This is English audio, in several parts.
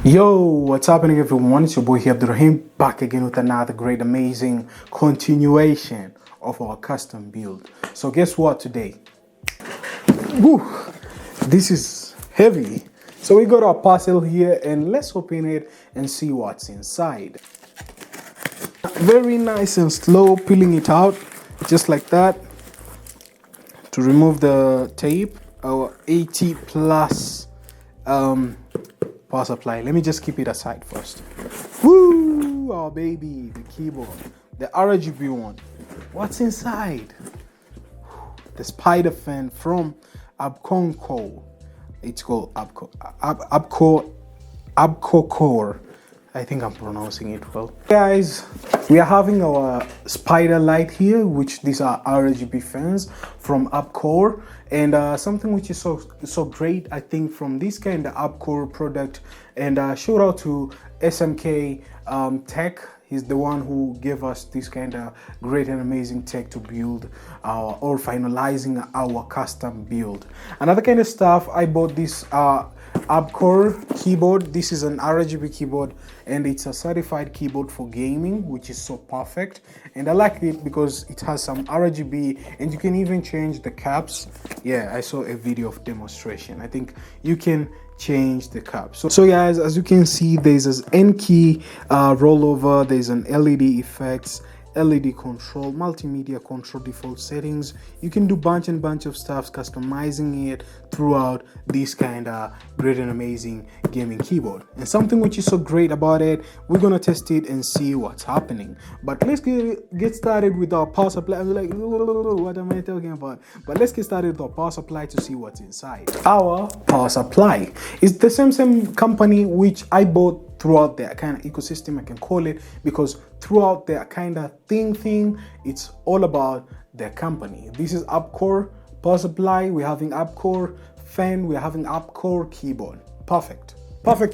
Yo, what's happening everyone? It's your boy here, Abdurrahim, back again with another great, amazing continuation of our custom build. So guess what today? Woo, this is heavy. So we got our parcel here and let's open it and see what's inside. Very nice and slow, peeling it out just like that to remove the tape. Our 80 plus power supply. Let me just keep it aside first. Woo! Oh baby, the keyboard, the RGB one. What's inside? The spider fan from Abconco. It's called Abcocore. I think I'm pronouncing it well. Guys, we are having our spider light here, which these are RGB fans from Abcore, and something which is so great, I think, from this kind of Abcore product. And shout out to SMK Tech. He's the one who gave us this kind of great and amazing tech to build or finalizing our custom build. Another kind of stuff, I bought this Abcore keyboard. This is an RGB keyboard and it's a certified keyboard for gaming, which is so perfect. And I like it because it has some RGB and you can even change the caps. Yeah, I saw a video of demonstration. I think you can change the cap. So guys, as you can see, there's an N key rollover, there's an LED effects, LED control, multimedia control, default settings. You can do bunch of stuff, customizing it throughout this kind of great and amazing gaming keyboard. And something which is so great about it, we're gonna test it and see what's happening. But let's get started with our power supply. I'm like, what am I talking about? But let's get started with our power supply to see what's inside. Our power supply is the same company which I bought throughout their kind of ecosystem, I can call it, because throughout their kind of thing, it's all about their company. This is Abcore power supply, we're having Abcore fan, we're having Abcore keyboard. Perfect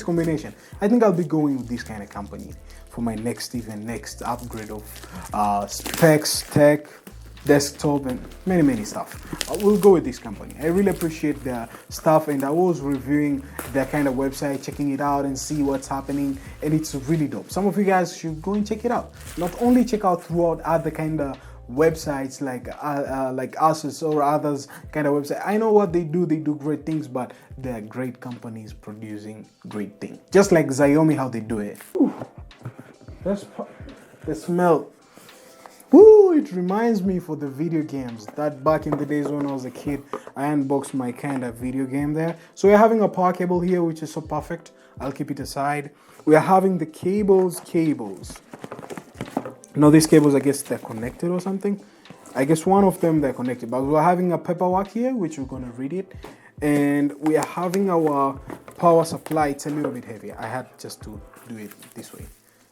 combination. I think I'll be going with this kind of company for my next upgrade of specs, tech, desktop, and many stuff. We'll go with this company. I really appreciate their stuff, and I was reviewing their kind of website, checking it out and see what's happening, and it's really dope. Some of you guys should go and check it out. Not only check out throughout other kind of websites like Asus or others kind of website. I know what they do great things, but they're great companies producing great things, just like Xiaomi, how they do it. Ooh, that's the smell. Woo, it reminds me for the video games that back in the days when I was a kid, I unboxed my kind of video game there. So we're having a power cable here, which is so perfect. I'll keep it aside. We are having the cables. Now these cables, I guess they're connected or something. I guess one of them they're connected, but we're having a paperwork here, which we're gonna read it. And we are having our power supply. It's a little bit heavy. I had just to do it this way.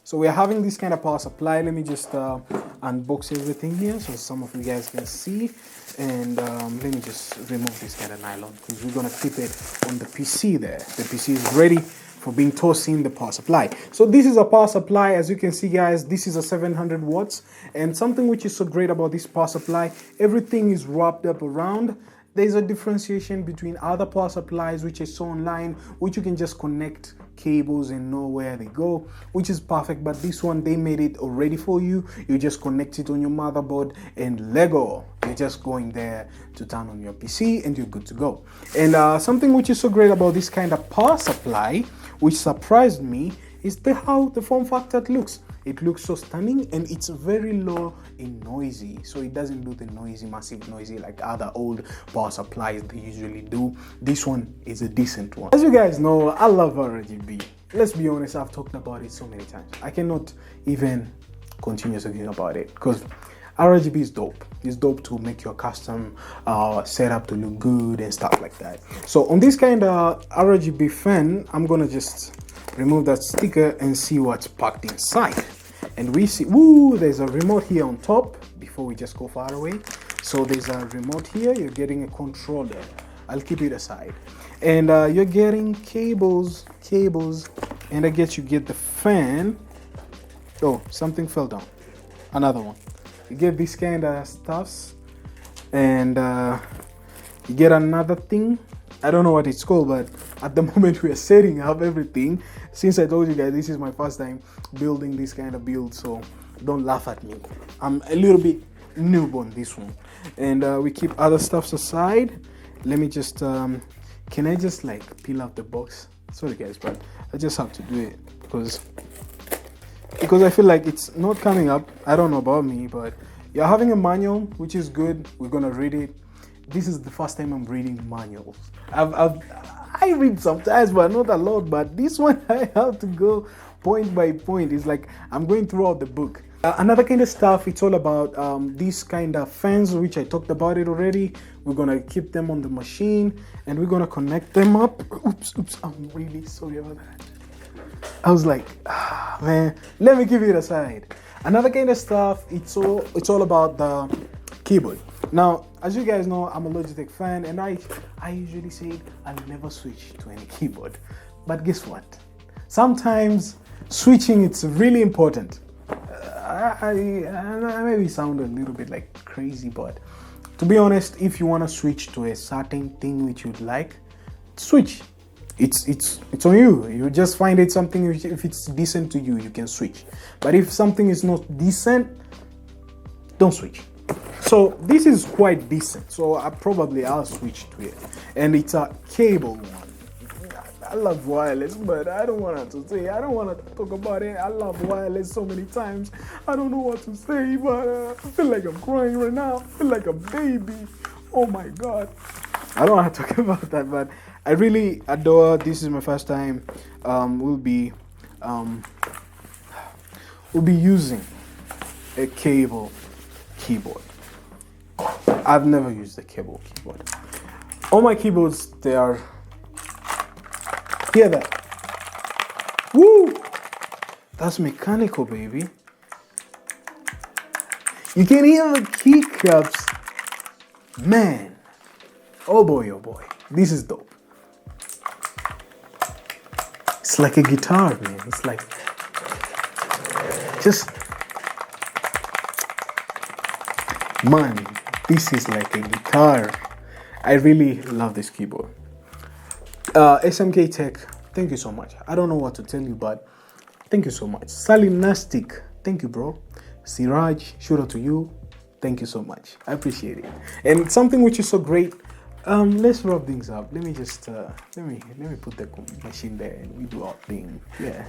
So we're having this kind of power supply. Let me just unbox everything here so some of you guys can see. And let me just remove this kind of nylon because we're gonna keep it on the PC there. The PC is ready for being tossed in the power supply. So this is a power supply. As you can see, guys, this is a 700 watts. And something which is so great about this power supply, everything is wrapped up around. There's a differentiation between other power supplies which is so online, which you can just connect cables and know where they go, which is perfect. But this one, they made it already for you. You just connect it on your motherboard and Lego, you're just going there to turn on your PC and you're good to go. And something which is so great about this kind of power supply, which surprised me, is how the form factor looks. It looks so stunning and it's very low in noisy, so it doesn't do the massive noisy like other old power supplies they usually do. This one is a decent one. As you guys know, I love RGB. Let's be honest, I've talked about it so many times. I cannot even continue talking about it because RGB is dope. It's dope to make your custom setup to look good and stuff like that. So on this kind of RGB fan, I'm gonna just remove that sticker and see what's packed inside. And we see, woo, there's a remote here on top before we just go far away. So there's a remote here, you're getting a controller. I'll keep it aside. And you're getting cables, and I guess you get the fan. Oh, something fell down. Another one. You get this kind of stuffs, and you get another thing I don't know what it's called, but at the moment we are setting up everything. Since I told you guys this is my first time building this kind of build, so don't laugh at me. I'm a little bit noob on this one. And we keep other stuffs aside. Let me just can I just like peel out the box? Sorry guys, but I just have to do it because I feel like it's not coming up. I don't know about me, but you're having a manual, which is good. We're gonna read it. This is the first time I'm reading manuals. I read sometimes, but not a lot. But this one I have to go point by point. It's like I'm going throughout the book. Another kind of stuff, it's all about these kind of fans, which I talked about it already. We're gonna keep them on the machine and we're gonna connect them up. Oops, I'm really sorry about that. I was like, man, let me keep it aside. Another kind of stuff, it's all about the keyboard. Now, as you guys know, I'm a Logitech fan, and I usually say I'll never switch to any keyboard. But guess what? Sometimes switching it's really important. I maybe sound a little bit like crazy, but to be honest, if you want to switch to a certain thing which you'd like, switch. It's on you. You just find it something, if it's decent to you, you can switch. But if something is not decent, don't switch. So this is quite decent, so I'll switch to it. And it's a cable one. I love wireless, but I don't want to talk about it. I love wireless so many times. I don't know what to say, but I feel like I'm crying right now. I feel like a baby. Oh my God. I don't want to talk about that, but I really adore. This is my first time. We'll be using a cable keyboard. I've never used a cable keyboard. All my keyboards, they are. Hear that? Woo! That's mechanical, baby. You can hear the keycaps. Man. Oh boy. This is dope. It's like a guitar, man. It's like man, this is like a guitar. I really love this keyboard. SMK Tech, thank you so much. I don't know what to tell you, but thank you so much. Salinastic, thank you, bro. Siraj, shout out to you. Thank you so much. I appreciate it. And something which is so great, let's wrap things up. Let me just let me put the machine there and we do our thing. Yeah.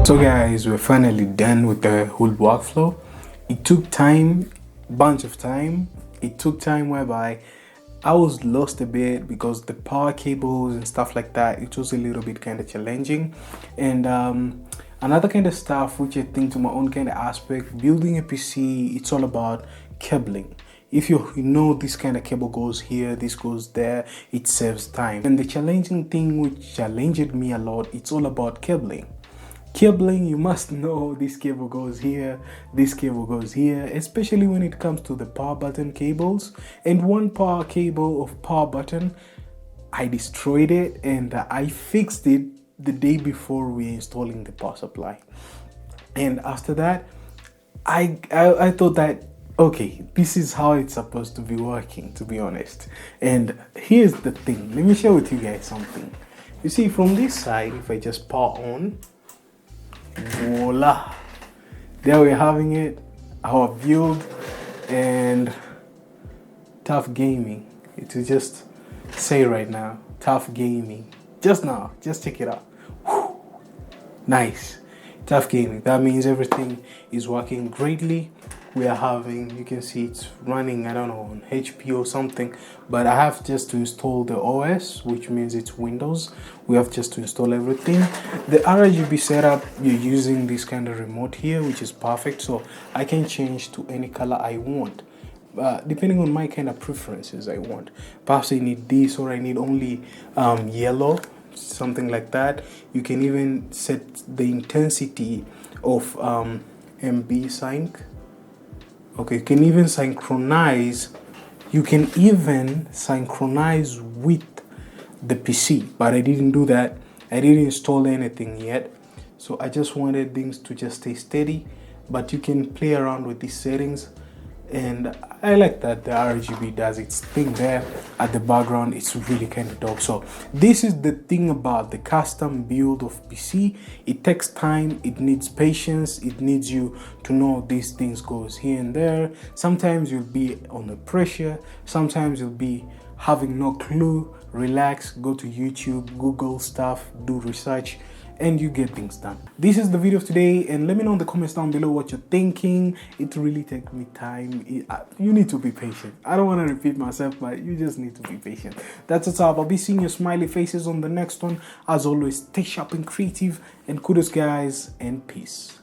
So guys, we're finally done with the whole workflow. It took time, bunch of time. It took time whereby I was lost a bit because the power cables and stuff like that, it was a little bit kind of challenging. And another kind of stuff which I think to my own kind of aspect, building a PC, it's all about cabling. If you know this kind of cable goes here, this goes there, it saves time. And the challenging thing which challenged me a lot, it's all about cabling. Cabling, you must know this cable goes here, this cable goes here, especially when it comes to the power button cables. And one power cable of power button, I destroyed it and I fixed it the day before we installing the power supply. And after that, I thought that, okay, this is how it's supposed to be working, to be honest. And here's the thing, let me share with you guys something. You see, from this side, if I just power on, voila, there we're having it, our build. And tough gaming, it will just say right now, tough gaming, just check it out. Whew. Nice, tough gaming, that means everything is working greatly. We are having, you can see it's running, I don't know, on HP or something, but I have just to install the OS, which means it's Windows. We have just to install everything. The RGB setup, you're using this kind of remote here, which is perfect, so I can change to any color I want. Depending on my kind of preferences I want. Perhaps I need this or I need only yellow something like that. You can even set the intensity of MB sync. Okay, you can even synchronize. You can even synchronize with the PC, but I didn't do that. I didn't install anything yet, so I just wanted things to just stay steady. But you can play around with these settings, and I like that the RGB does its thing there at the background. It's really kind of dope. So this is the thing about the custom build of PC. It takes time, it needs patience, it needs you to know these things goes here and there. Sometimes you'll be under pressure, sometimes you'll be having no clue. Relax, go to YouTube, Google stuff, do research, and you get things done. This is the video of today, and let me know in the comments down below what you're thinking. It really takes me time. You need to be patient. I don't want to repeat myself, but you just need to be patient. That's what's up. I'll be seeing your smiley faces on the next one. As always, stay sharp and creative, and kudos guys, and peace.